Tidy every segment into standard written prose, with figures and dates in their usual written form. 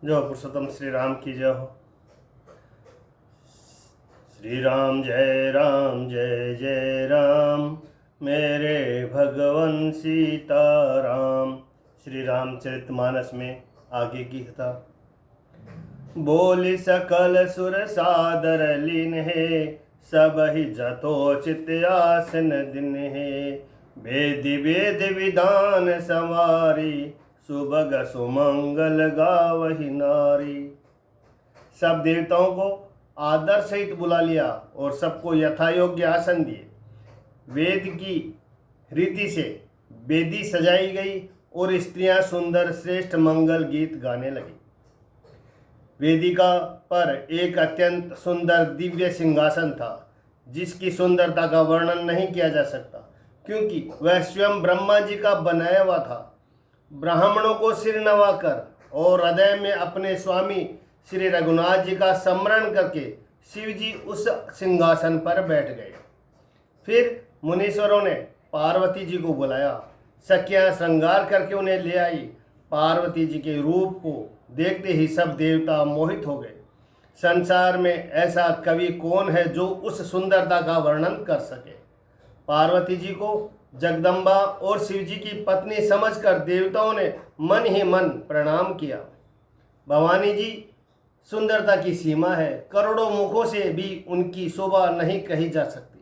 जो पुरुषोत्तम श्री राम की जय हो। श्री राम जय जय राम, मेरे भगवन सीताराम। श्री रामचरितमानस में आगे की कथा। बोली सकल सुर सादर लीन है, सब ही जतोचित आसन दिन है। वेद वेद विधान संवारी, सुबग सुमंगल गावहि नारी। सब देवताओं को आदर सहित बुला लिया और सबको यथायोग्य आसन दिए। वेद की रीति से वेदी सजाई गई और स्त्रियां सुंदर श्रेष्ठ मंगल गीत गाने लगी। वेदिका पर एक अत्यंत सुंदर दिव्य सिंहासन था, जिसकी सुंदरता का वर्णन नहीं किया जा सकता, क्योंकि वह स्वयं ब्रह्मा जी का बनाया हुआ था। ब्राह्मणों को सिर नवाकर और हृदय में अपने स्वामी श्री रघुनाथ जी का स्मरण करके शिव जी उस सिंहासन पर बैठ गए। फिर मुनीश्वरों ने पार्वती जी को बुलाया। सखियां श्रृंगार करके उन्हें ले आई। पार्वती जी के रूप को देखते ही सब देवता मोहित हो गए। संसार में ऐसा कवि कौन है जो उस सुंदरता का वर्णन कर सके। पार्वती जी को जगदम्बा और शिव जी की पत्नी समझकर देवताओं ने मन ही मन प्रणाम किया। भवानी जी सुंदरता की सीमा है, करोड़ों मुखों से भी उनकी शोभा नहीं कही जा सकती।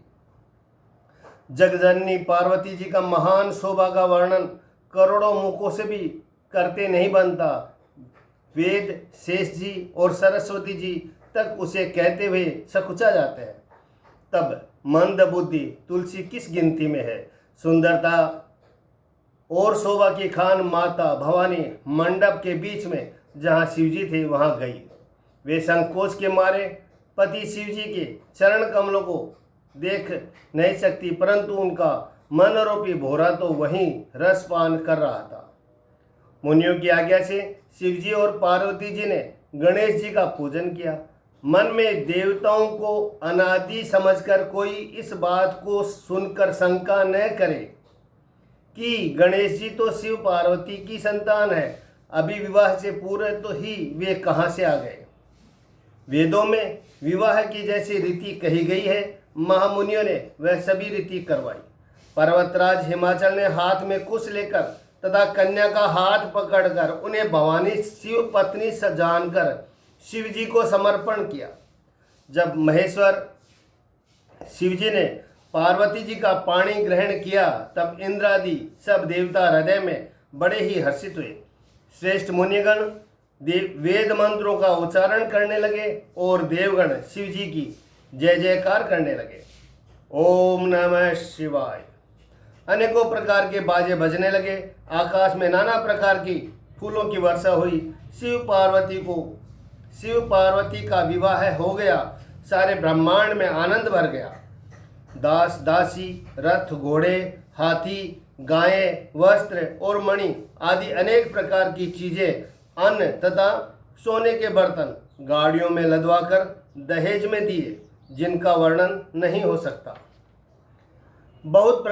जगजननी पार्वती जी का महान शोभा का वर्णन करोड़ों मुखों से भी करते नहीं बनता। वेद, शेष जी और सरस्वती जी तक उसे कहते हुए सकुचा जाते हैं। तब मंद बुद्धि तुलसी किस गिनती में है। सुंदरता और शोभा की खान माता भवानी मंडप के बीच में जहाँ शिवजी थे वहाँ गई। वे संकोच के मारे पति शिवजी के चरण कमलों को देख नहीं सकती, परंतु उनका मन रूपी भोरा तो वहीं रसपान कर रहा था। मुनियों की आज्ञा से शिवजी और पार्वती जी ने गणेश जी का पूजन किया। मन में देवताओं को अनादि समझकर कोई इस बात को सुनकर शंका न करे कि गणेश जी तो शिव पार्वती की संतान है, अभी विवाह से पूर्व तो ही वे कहाँ से आ गए। वेदों में विवाह की जैसी रीति कही गई है, महामुनियों ने वह सभी रीति करवाई। पर्वतराज हिमाचल ने हाथ में कुश लेकर तथा कन्या का हाथ पकड़कर उन्हें भवानी शिव पत्नी जानकर शिव जी को समर्पण किया। जब महेश्वर शिव जी ने पार्वती जी का पाणी ग्रहण किया, तब इंद्रादि सब देवता हृदय में बड़े ही हर्षित हुए। श्रेष्ठ मुनिगण वेद मंत्रों का उच्चारण करने लगे और देवगण शिव जी की जय जयकार करने लगे। ओम नमः शिवाय। अनेकों प्रकार के बाजे बजने लगे। आकाश में नाना प्रकार की फूलों की वर्षा हुई। शिव पार्वती का विवाह हो गया। सारे ब्रह्मांड में आनंद भर गया। दास दासी, रथ, घोड़े, हाथी, गायें, वस्त्र और मणि आदि अनेक प्रकार की चीजें, अन्न तथा सोने के बर्तन गाड़ियों में लदवाकर दहेज में दिए, जिनका वर्णन नहीं हो सकता। बहुत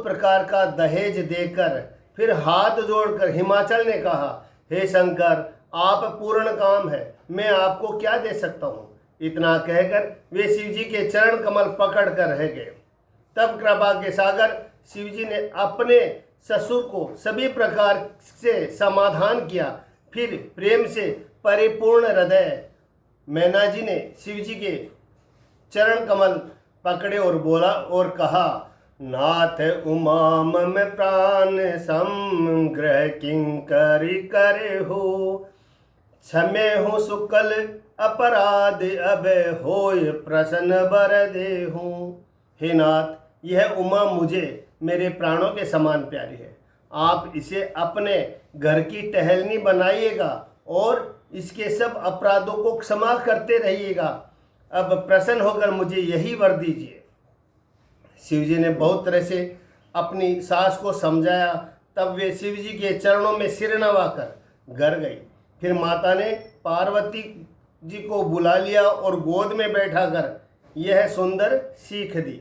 प्रकार का दहेज देकर फिर हाथ जोड़कर हिमाचल ने कहा, हे शंकर, आप पूर्ण काम है, मैं आपको क्या दे सकता हूँ। इतना कहकर वे शिवजी के चरण कमल पकड़ कर रह गए। तब कृपा के सागर शिवजी ने अपने ससुर को सभी प्रकार से समाधान किया। फिर प्रेम से परिपूर्ण हृदय मैना जी ने शिवजी के चरण कमल पकड़े और बोला और कहा, नाथ उमा मम प्राण समग्रह किंकरी करे हो। क्षमे हो सुकल अपराध अब होय प्रसन्न बर दे हूँ। हे नाथ, यह उमा मुझे मेरे प्राणों के समान प्यारी है। आप इसे अपने घर की टहलनी बनाइएगा और इसके सब अपराधों को क्षमा करते रहिएगा। अब प्रसन्न होकर मुझे यही वर दीजिए। शिवजी ने बहुत तरह से अपनी सास को समझाया। तब वे शिवजी के चरणों में सिर नवाकर घर गई। फिर माता ने पार्वती जी को बुला लिया और गोद में बैठाकर यह सुंदर सीख दी।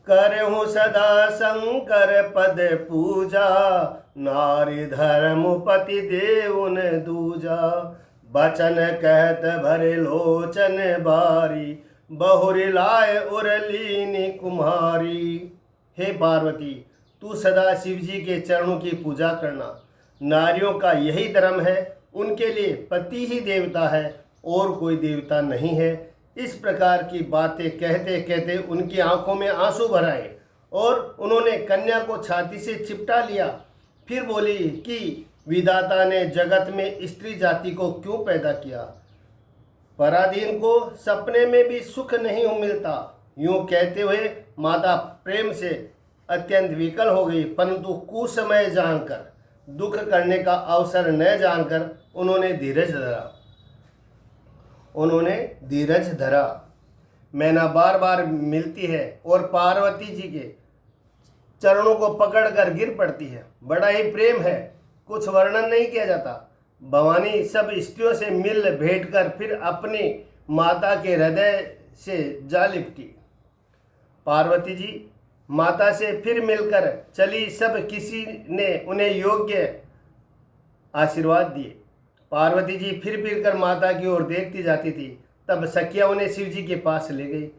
करहूँ सदा शंकर पद पूजा, नारी धर्म पति देउन दूजा। बचन कहत भरे लोचन बारी, बहुरी लाय उरलीनी कुम्हारी। हे पार्वती, तू सदा शिव जी के चरणों की पूजा करना। नारियों का यही धर्म है, उनके लिए पति ही देवता है और कोई देवता नहीं है। इस प्रकार की बातें कहते कहते उनकी आंखों में आंसू भर आए और उन्होंने कन्या को छाती से चिपटा लिया। फिर बोली कि विधाता ने जगत में स्त्री जाति को क्यों पैदा किया? पराधीन को सपने में भी सुख नहीं मिलता। यूं कहते हुए माता प्रेम से अत्यंत विकल हो गई, परंतु कुसमय जानकर, दुख करने का अवसर न जानकर उन्होंने धीरज धरा। मैना बार बार मिलती है और पार्वती जी के चरणों को पकड़कर गिर पड़ती है। बड़ा ही प्रेम है, कुछ वर्णन नहीं किया जाता। भवानी सब स्त्रियों से मिल भेंट कर फिर अपनी माता के हृदय से जा लिपटी। पार्वती जी माता से फिर मिलकर चली। सब किसी ने उन्हें योग्य आशीर्वाद दिए। पार्वती जी फिर फिर कर माता की ओर देखती जाती थी। तब सखिया उन्हें शिव जी के पास ले गई।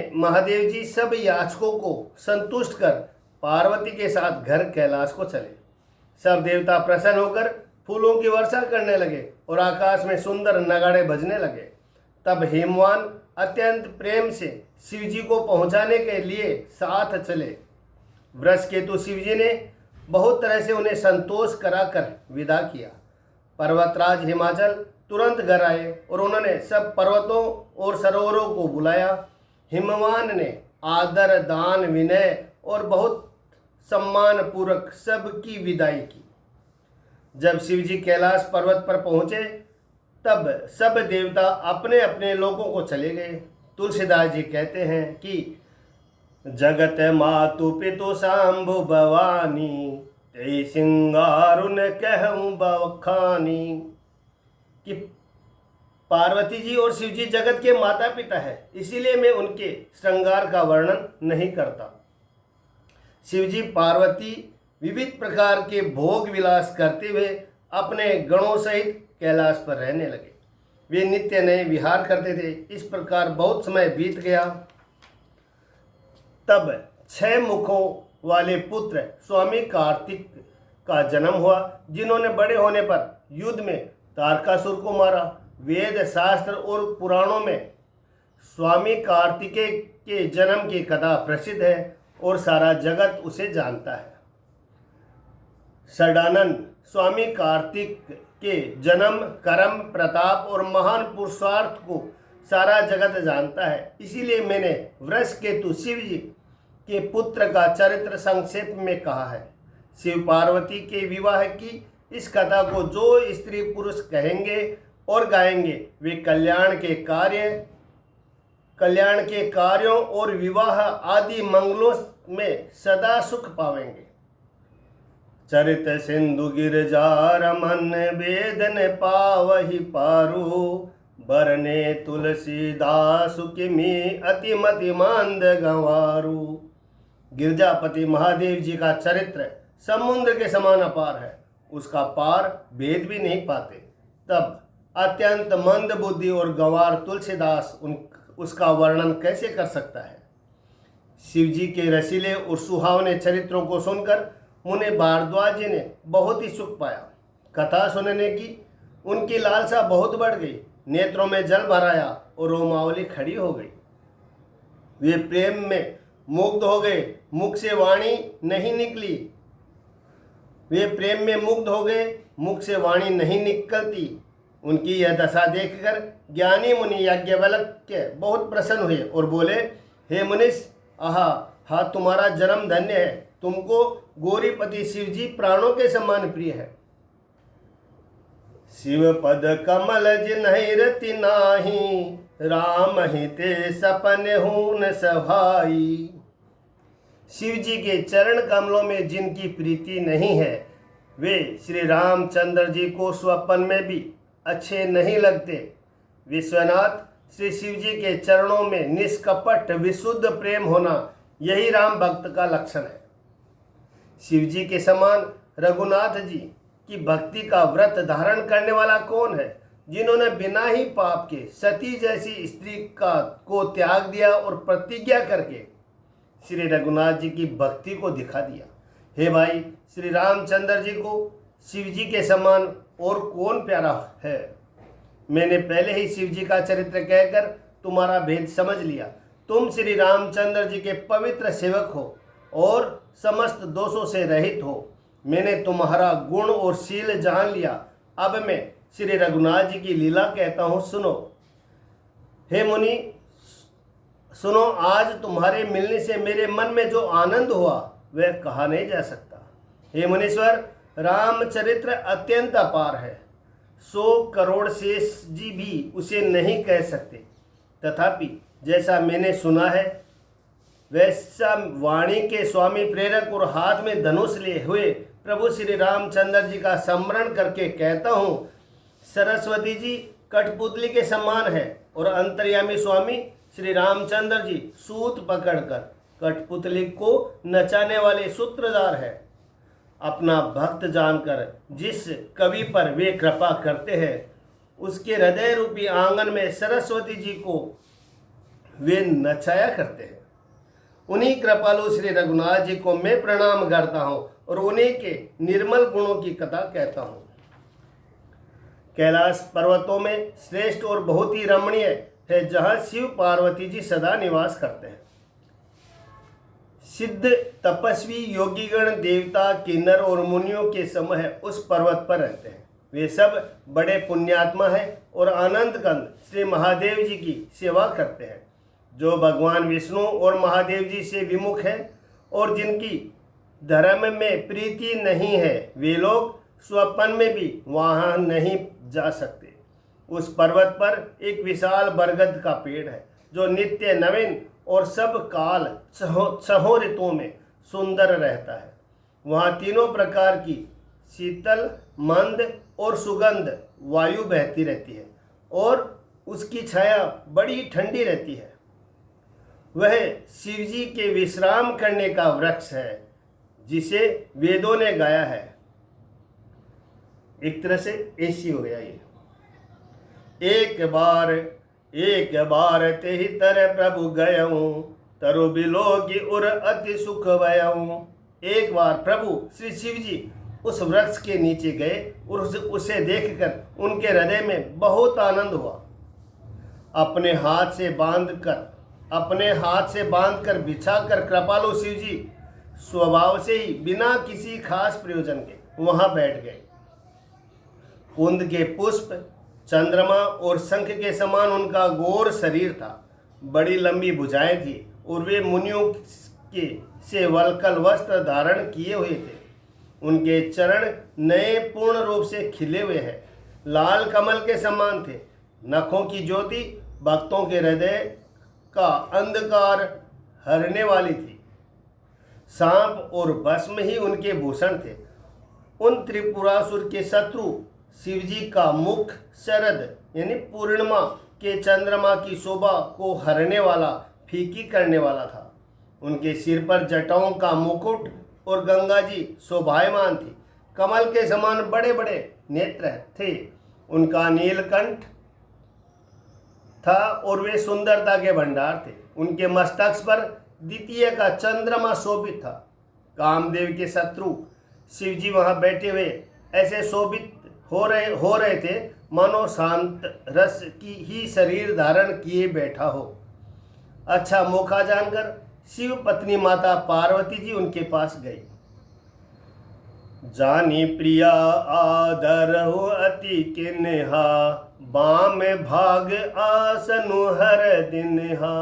महादेव जी सब याचकों को संतुष्ट कर पार्वती के साथ घर कैलाश को चले। सब देवता प्रसन्न होकर फूलों की वर्षा करने लगे और आकाश में सुंदर नगाड़े बजने लगे। तब हेमवान अत्यंत प्रेम से शिव जी को पहुंचाने के लिए साथ चले। वृषकेतु शिव जी ने बहुत तरह से उन्हें संतोष कराकर विदा किया। पर्वतराज हिमाचल तुरंत घर आए और उन्होंने सब पर्वतों और सरोवरों को बुलाया। हिमवान ने आदर, दान, विनय और बहुत सम्मान पूर्वक सबकी विदाई की। जब शिव जी कैलाश पर्वत पर पहुंचे तब सब देवता अपने अपने लोगों को चले गए। तुलसीदास जी कहते हैं कि जगत मातु पितु शांभु भवानी, ते सिंगारुन कहूँ बखानी। कि पार्वती जी और शिव जी जगत के माता पिता है, इसीलिए मैं उनके श्रृंगार का वर्णन नहीं करता। शिव जी पार्वती विविध प्रकार के भोग विलास करते हुए अपने गणों सहित कैलाश पर रहने लगे। वे नित्य नए विहार करते थे। इस प्रकार बहुत समय बीत गया। तब 6 मुखों वाले पुत्र स्वामी कार्तिक का जन्म हुआ, जिन्होंने बड़े होने पर युद्ध में तारकासुर को मारा। वेद, शास्त्र और पुराणों में स्वामी कार्तिकेय के जन्म की कथा प्रसिद्ध है और सारा जगत उसे जानता है। षडानंद स्वामी कार्तिक के जन्म, कर्म, प्रताप और महान पुरुषार्थ को सारा जगत जानता है। इसीलिए मैंने वृषकेतु शिव जी के पुत्र का चरित्र संक्षेप में कहा है। शिव पार्वती के विवाह की इस कथा को जो स्त्री पुरुष कहेंगे और गाएंगे वे कल्याण के कार्यों और विवाह आदि मंगलों में सदा सुख पावेंगे। चरित सिंधु गिरजा रमन, वेदन पावहि पारु, बरने तुलसीदास किमी अतिमति मांद गंवारू। गिरजापति महादेव जी का चरित्र समुद्र के समान अपार है, उसका पार वेद भी नहीं पाते। तब अत्यंत मंद बुद्धि और गंवार तुलसीदास उसका वर्णन कैसे कर सकता है? शिव जी के रसीले और सुहावने चरित्रों को सुनकर मुनि भारद्वाज जी ने बहुत ही सुख पाया। कथा सुनने की उनकी लालसा बहुत बढ़ गई। नेत्रों में जल भर आया और रोमावली खड़ी हो गई। वे प्रेम में मुग्ध हो गए, मुख से वाणी नहीं निकली। मुख से वाणी नहीं निकलती। उनकी यह दशा देखकर ज्ञानी मुनि याज्ञवल्क्य बहुत प्रसन्न हुए और बोले, हे मुनिश, हा तुम्हारा जन्म धन्य है। तुमको गौरीपति शिव जी प्राणों के समान प्रिय है। शिव पद कमल जिन्हि रति नाही, राम ही ते सपन हून सभाई। शिव जी के चरण कमलों में जिनकी प्रीति नहीं है वे श्री रामचंद्र जी को स्वप्न में भी अच्छे नहीं लगते। विश्वनाथ श्री शिव जी के चरणों में निष्कपट विशुद्ध प्रेम होना, यही राम भक्त का लक्षण है। शिव जी के समान रघुनाथ जी की भक्ति का व्रत धारण करने वाला कौन है, जिन्होंने बिना ही पाप के सती जैसी स्त्री को त्याग दिया और प्रतिज्ञा करके श्री रघुनाथ जी की भक्ति को दिखा दिया। हे भाई, श्री रामचंद्र जी को शिव जी के समान और कौन प्यारा है। मैंने पहले ही शिव जी का चरित्र कहकर तुम्हारा भेद समझ लिया। तुम श्री रामचंद्र जी के पवित्र सेवक हो और समस्त दोषों से रहित हो। मैंने तुम्हारा गुण और शील जान लिया। अब मैं श्री रघुनाथ जी की लीला कहता हूँ, सुनो। हे मुनि सुनो, आज तुम्हारे मिलने से मेरे मन में जो आनंद हुआ वह कहा नहीं जा सकता। हे मुनीश्वर, रामचरित्र अत्यंत अपार है। 100 करोड़ शेष जी भी उसे नहीं कह सकते। तथापि जैसा मैंने सुना है वैसा वाणी के स्वामी प्रेरक और हाथ में धनुष लिए हुए प्रभु श्री रामचंद्र जी का स्मरण करके कहता हूँ, सरस्वती जी कठपुतली के समान है और अंतर्यामी स्वामी श्री रामचंद्र जी सूत पकड़कर कठपुतली को नचाने वाले सूत्रधार है। अपना भक्त जानकर जिस कवि पर वे कृपा करते हैं, उसके हृदय रूपी आंगन में सरस्वती जी को वे नचाया करते हैं। उन्हीं कृपालु श्री रघुनाथ जी को मैं प्रणाम करता हूँ और उन्हीं के निर्मल गुणों की कथा कहता हूँ। कैलाश पर्वतों में श्रेष्ठ और बहुत ही रमणीय है, जहाँ शिव पार्वती जी सदा निवास करते हैं। सिद्ध तपस्वी योगीगण देवता किन्नर और मुनियों के समूह उस पर्वत पर रहते हैं। वे सब बड़े पुण्यात्मा हैं और आनंद कंद श्री महादेव जी की सेवा करते हैं। जो भगवान विष्णु और महादेव जी से विमुख है और जिनकी धर्म में प्रीति नहीं है, वे लोग स्वप्न में भी वहाँ नहीं जा सकते। उस पर्वत पर एक विशाल बरगद का पेड़ है जो नित्य नवीन और सब काल छहों ऋतुओं में सुंदर रहता है। वहाँ तीनों प्रकार की शीतल, मंद और सुगंध वायु बहती रहती है और उसकी छाया बड़ी ठंडी रहती है। वह शिवजी के विश्राम करने का वृक्ष है जिसे वेदों ने गाया है। एक तरह से ऐसी हो गया ये। एक बार ते ही तर प्रभु गयऊँ, तरु बिलोगी उर अति सुख भयऊँ। एक बार प्रभु श्री शिव जी उस वृक्ष के नीचे गए और उसे देखकर उनके हृदय में बहुत आनंद हुआ। अपने हाथ से बांधकर बिछाकर कृपालु शिव जी स्वभाव से ही बिना किसी खास प्रयोजन के वहां बैठ गए। कुंद के पुष्प, चंद्रमा और शंख के समान उनका गौर शरीर था। बड़ी लंबी भुजाएं थी और वे मुनियों के से वल्कल वस्त्र धारण किए हुए थे। उनके चरण नए पूर्ण रूप से खिले हुए हैं, लाल कमल के समान थे। नखों की ज्योति भक्तों के हृदय का अंधकार हरने वाली थी। सांप और भस्म ही उनके भूषण थे। उन त्रिपुरासुर के शत्रु शिवजी का मुख शरद यानी पूर्णिमा के चंद्रमा की शोभा को हरने वाला, फीकी करने वाला था। उनके सिर पर जटाओं का मुकुट और गंगा जी शोभायमान थी। कमल के समान बड़े बड़े नेत्र थे। उनका नीलकंठ था और वे सुंदरता के भंडार थे। उनके मस्तक पर द्वितीय का चंद्रमा शोभित था। कामदेव के शत्रु शिवजी वहां बैठे हुए ऐसे शोभित हो रहे थे मानो शांत रस की ही शरीर धारण किए बैठा हो। अच्छा मौका जानकर शिव पत्नी माता पार्वती जी उनके पास गई। जानी प्रिया आदर हो अति किन्हा, बाम भाग आसनु हर दिनहा।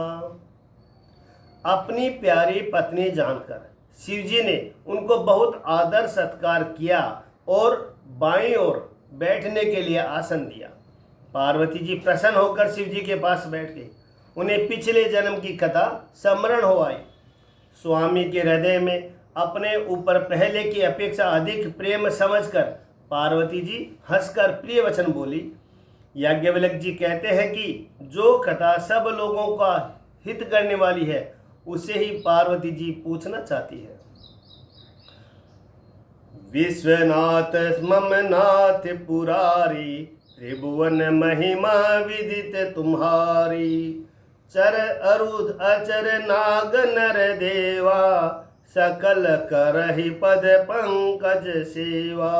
अपनी प्यारी पत्नी जानकर शिवजी ने उनको बहुत आदर सत्कार किया और बाईं ओर बैठने के लिए आसन दिया। पार्वती जी प्रसन्न होकर शिवजी के पास बैठ गई। उन्हें पिछले जन्म की कथा स्मरण हो आई। स्वामी के हृदय में अपने ऊपर पहले की अपेक्षा अधिक प्रेम समझकर पार्वती जी हंसकर प्रिय वचन बोली, याज्ञवल्क्य जी कहते हैं कि जो कथा सब लोगों का हित करने वाली है उसे ही पार्वती जी पूछना चाहती है। विश्वनाथ मम नाथ पुरारी, त्रिभुवन महिमा विदित तुम्हारी। चर अरुध अचर नाग नर देवा, सकल करहि पद पंकज सेवा।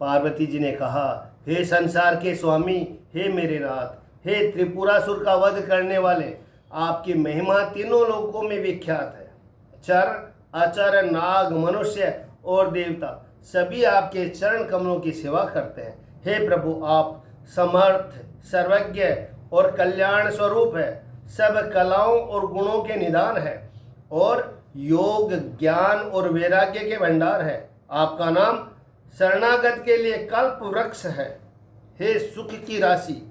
पार्वती जी ने कहा, हे संसार के स्वामी, हे मेरे नाथ, हे त्रिपुरासुर का वध करने वाले, आपकी महिमा तीनों लोकों में विख्यात है। चर अचर नाग मनुष्य और देवता सभी आपके चरण कमलों की सेवा करते हैं। हे प्रभु, आप समर्थ, सर्वज्ञ और कल्याण स्वरूप है, सब कलाओं और गुणों के निदान है और योग ज्ञान और वैराग्य के भंडार है। आपका नाम शरणागत के लिए कल्प वृक्ष है। हे सुख की राशि,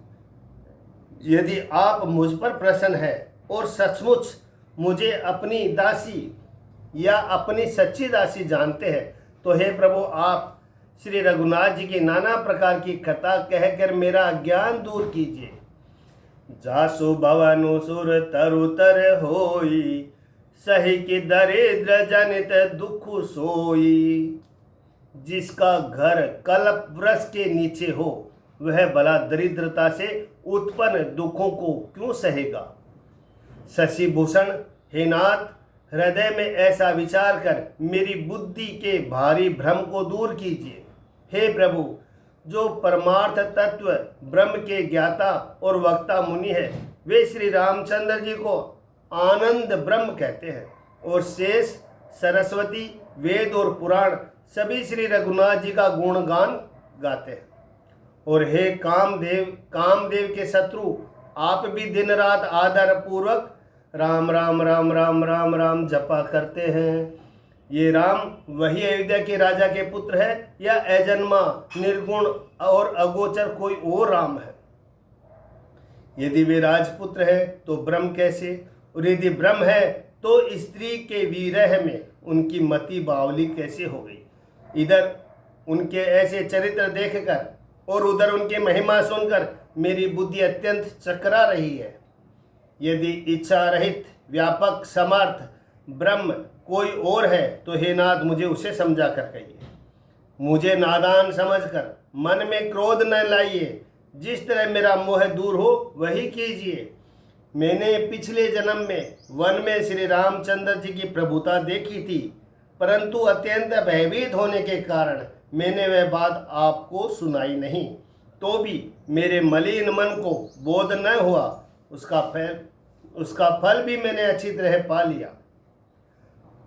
यदि आप मुझ पर प्रसन्न है और सचमुच मुझे अपनी दासी या अपनी सच्ची दासी जानते हैं, तो हे प्रभु, आप श्री रघुनाथ जी की नाना प्रकार की कथा कहकर मेरा ज्ञान दूर कीजिए। जासु भवनु सुर तरुतर होई, सही की दरिद्र जनित दुख सोई। जिसका घर कल्प वृक्ष के नीचे हो, वह भला दरिद्रता से उत्पन्न दुखों को क्यों सहेगा। शशि भूषण, हे नाथ, हृदय में ऐसा विचार कर मेरी बुद्धि के भारी भ्रम को दूर कीजिए। हे प्रभु, जो परमार्थ तत्व ब्रह्म के ज्ञाता और वक्ता मुनि है, वे श्री रामचंद्र जी को आनंद ब्रह्म कहते हैं और शेष, सरस्वती, वेद और पुराण सभी श्री रघुनाथ जी का गुणगान गाते हैं। और हे कामदेव के शत्रु, आप भी दिन रात आदर पूर्वक राम राम राम राम राम राम जपा करते हैं। ये राम वही अयोध्या के राजा के पुत्र है या अजन्मा, निर्गुण और अगोचर कोई और राम है। यदि वे राजपुत्र है तो ब्रह्म कैसे, और यदि ब्रह्म है तो स्त्री के विरह में उनकी मति बावली कैसे हो गई। इधर उनके ऐसे चरित्र देखकर और उधर उनकी महिमा सुनकर मेरी बुद्धि अत्यंत चकरा रही है। यदि इच्छा रहित व्यापक समर्थ ब्रह्म कोई और है, तो हे नाथ, मुझे उसे समझा कर कहिए। मुझे नादान समझकर मन में क्रोध न लाइए। जिस तरह मेरा मोह दूर हो वही कीजिए। मैंने पिछले जन्म में वन में श्री रामचंद्र जी की प्रभुता देखी थी, परंतु अत्यंत भयभीत होने के कारण मैंने वह बात आपको सुनाई नहीं। तो भी मेरे मलिन मन को बोध न हुआ। उसका फल भी मैंने अच्छी तरह पा लिया।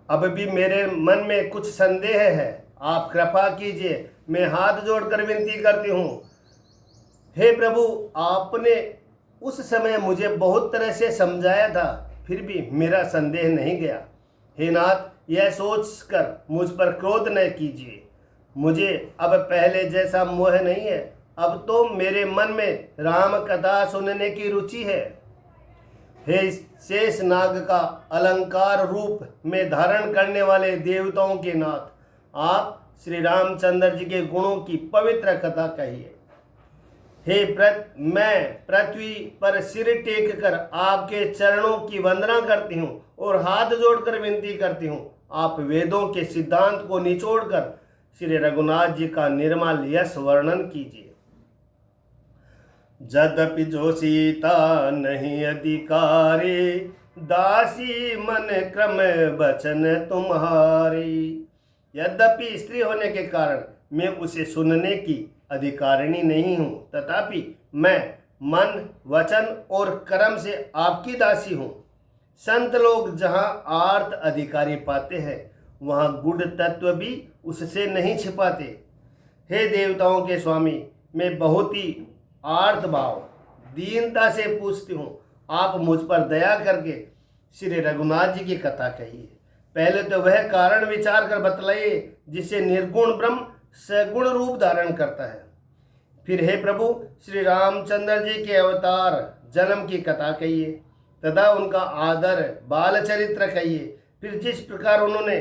अब भी मेरे मन में कुछ संदेह है, आप कृपा कीजिए। मैं हाथ जोड़कर विनती करती हूँ। हे प्रभु, आपने उस समय मुझे बहुत तरह से समझाया था, फिर भी मेरा संदेह नहीं गया। हे नाथ, यह सोचकर मुझ पर क्रोध न कीजिए। मुझे अब पहले जैसा मोह नहीं है। अब तो मेरे मन में राम कथा सुनने की रुचि है। हे शेष नाग का अलंकार रूप में धारण करने वाले देवताओं के नाथ, आप श्री रामचंद्र जी के गुणों की पवित्र कथा कहिए। मैं पृथ्वी पर सिर टेक कर आपके चरणों की वंदना करती हूँ और हाथ जोड़कर विनती करती हूँ। आप वेदों के सिद्धांत को निचोड़कर श्री रघुनाथ जी का निर्मल यश वर्णन कीजिए। यद्यपि जो सीता नहीं अधिकारी, दासी मन क्रम बचन तुम्हारी। यद्यपि स्त्री होने के कारण मैं उसे सुनने की अधिकारिणी नहीं हूँ, तथापि मैं मन, वचन और कर्म से आपकी दासी हूँ। संत लोग जहाँ आर्त अधिकारी पाते हैं, वहाँ गुण तत्व भी उससे नहीं छिपाते। हे देवताओं के स्वामी, मैं बहुत ही आर्त भाव दीनता से पूछती हूँ, आप मुझ पर दया करके श्री रघुनाथ जी की कथा कहिए। पहले तो वह कारण विचार कर बतलाइए जिससे निर्गुण ब्रह्म सगुण रूप धारण करता है। फिर हे प्रभु, श्री रामचंद्र जी के अवतार जन्म की कथा कहिए तथा उनका आदर बाल चरित्र कहिए। फिर जिस प्रकार उन्होंने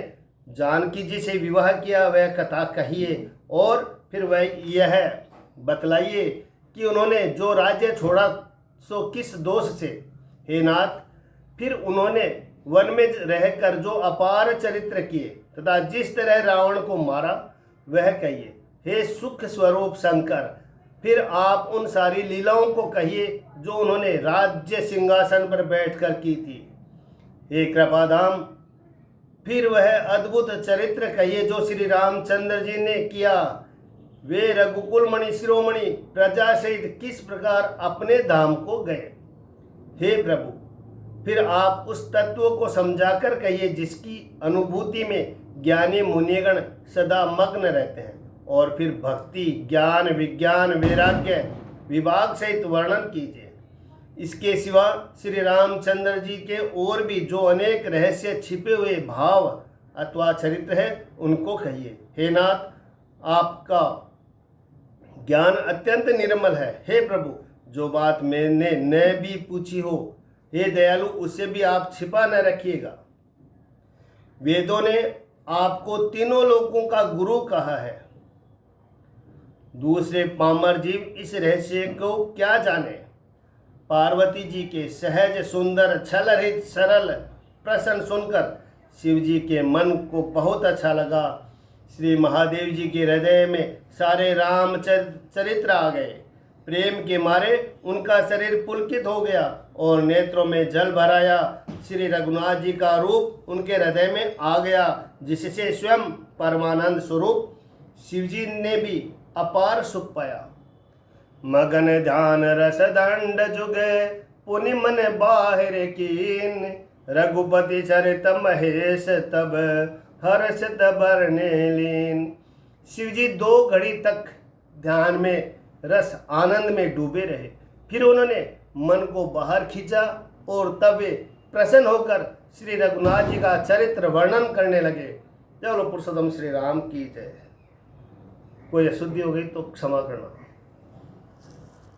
जानकी जी से विवाह किया वह कथा कहिए और फिर वह यह बतलाइए कि उन्होंने जो राज्य छोड़ा सो किस दोष से। हे नाथ, फिर उन्होंने वन में रहकर जो अपार चरित्र किए तथा जिस तरह रावण को मारा वह कहिए। हे सुख स्वरूप शंकर, फिर आप उन सारी लीलाओं को कहिए जो उन्होंने राज्य सिंहासन पर बैठकर की थी। हे कृपाधाम, फिर वह अद्भुत चरित्र कहिए जो श्री रामचंद्र जी ने किया। वे रघुकुल मणि शिरोमणि प्रजा सहित किस प्रकार अपने धाम को गए। हे प्रभु, फिर आप उस तत्व को समझाकर कहिए जिसकी अनुभूति में ज्ञानी मुनिगण सदा मग्न रहते हैं। और फिर भक्ति, ज्ञान, विज्ञान, वैराग्य विभाग सहित वर्णन कीजिए। इसके सिवा श्री रामचंद्र जी के और भी जो अनेक रहस्य छिपे हुए भाव अथवा चरित्र है उनको कहिए। हे नाथ, आपका ज्ञान अत्यंत निर्मल है। हे प्रभु, जो बात मैंने न भी पूछी हो, हे दयालु, उसे भी आप छिपा न रखिएगा। वेदों ने आपको तीनों लोकों का गुरु कहा है। दूसरे पामर जीव इस रहस्य को क्या जाने। पार्वती जी के सहज सुंदर छल रहित सरल प्रश्न सुनकर शिव जी के मन को बहुत अच्छा लगा। श्री महादेव जी के हृदय में सारे राम चरित्र आ गए। प्रेम के मारे उनका शरीर पुलकित हो गया और नेत्रों में जल भराया। श्री रघुनाथ जी का रूप उनके हृदय में आ गया, जिससे स्वयं परमानंद स्वरूप शिवजी ने भी अपार सुख पाया। मगन ध्यान रस दंड जुगे पुनि मन बाहिर कीन। रघुपति चरित महेश तब हर्ष बरने लीन। शिवजी 2 घड़ी तक ध्यान में रस आनंद में डूबे रहे। फिर उन्होंने मन को बाहर खींचा और तब वे प्रसन्न होकर श्री रघुनाथ जी का चरित्र वर्णन करने लगे। चलो पुरुषोत्तम श्री राम की जय। कोई अशुद्धि हो गई तो क्षमा करना।